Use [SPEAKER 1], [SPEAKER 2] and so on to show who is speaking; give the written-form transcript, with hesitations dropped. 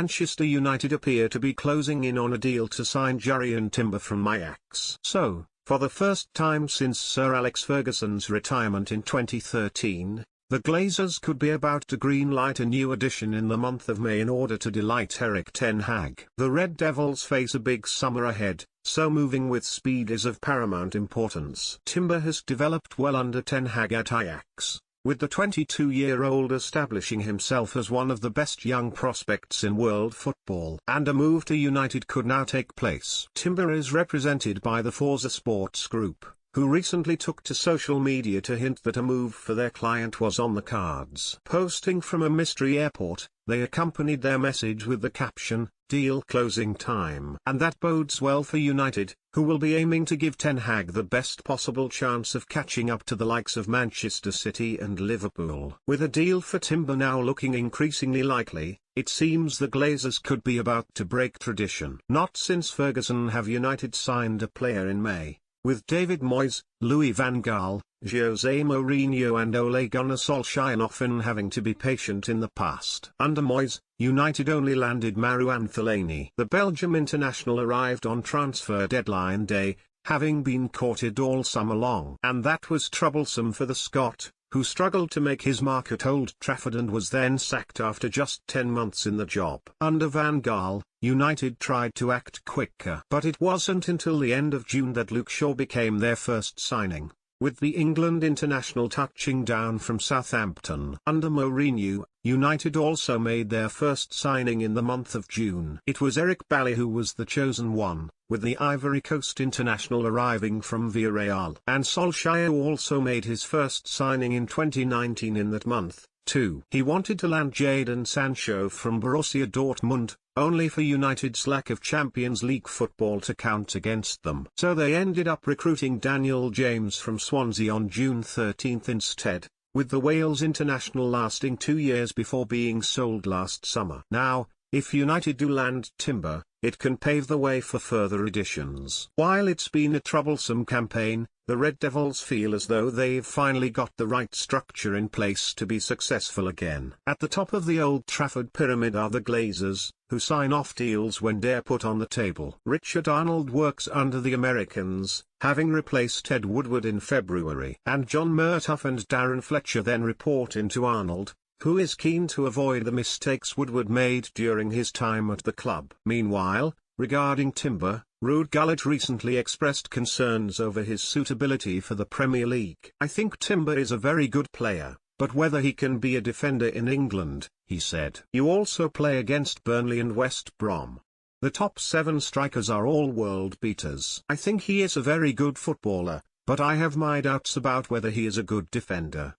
[SPEAKER 1] Manchester United appear to be closing in on a deal to sign Jurrien Timber from Ajax. So, for the first time since Sir Alex Ferguson's retirement in 2013, the Glazers could be about to greenlight a new addition in the month of May in order to delight Erik ten Hag. The Red Devils face a big summer ahead, so moving with speed is of paramount importance. Timber has developed well under ten Hag at Ajax, with the 22-year-old establishing himself as one of the best young prospects in world football. And a move to United could now take place. Timber is represented by the Forza Sports Group, who recently took to social media to hint that a move for their client was on the cards. Posting from a mystery airport, they accompanied their message with the caption, "Deal closing time." And that bodes well for United, who will be aiming to give Ten Hag the best possible chance of catching up to the likes of Manchester City and Liverpool. With a deal for Timber now looking increasingly likely, it seems the Glazers could be about to break tradition. Not since Ferguson have United signed a player in May, with David Moyes, Louis van Gaal, Jose Mourinho and Ole Gunnar Solskjaer often having to be patient in the past. Under Moyes, United only landed Marouane Fellaini. The Belgium international arrived on transfer deadline day, having been courted all summer long. And that was troublesome for the Scot, who struggled to make his mark at Old Trafford and was then sacked after just 10 months in the job. Under Van Gaal, United tried to act quicker. But it wasn't until the end of June that Luke Shaw became their first signing, with the England international touching down from Southampton. Under Mourinho, United also made their first signing in the month of June. It was Eric Bailly who was the chosen one, with the Ivory Coast international arriving from Villarreal. And Solskjaer also made his first signing in 2019 in that month, too. He wanted to land Jadon Sancho from Borussia Dortmund, only for United's lack of Champions League football to count against them. So they ended up recruiting Daniel James from Swansea on June 13 instead, with the Wales international lasting 2 years before being sold last summer. Now, if United do land Timber, it can pave the way for further additions. While it's been a troublesome campaign, the Red Devils feel as though they've finally got the right structure in place to be successful again. At the top of the Old Trafford pyramid are the Glazers, who sign off deals when they're put on the table. Richard Arnold works under the Americans, having replaced Ed Woodward in February. And John Murtough and Darren Fletcher then report into Arnold, who is keen to avoid the mistakes Woodward made during his time at the club. Meanwhile, regarding Timber, Ruud Gullit recently expressed concerns over his suitability for the Premier League. "I think Timber is a very good player, but whether he can be a defender in England," he said. "You also play against Burnley and West Brom. The top 7 strikers are all world beaters. I think he is a very good footballer, but I have my doubts about whether he is a good defender."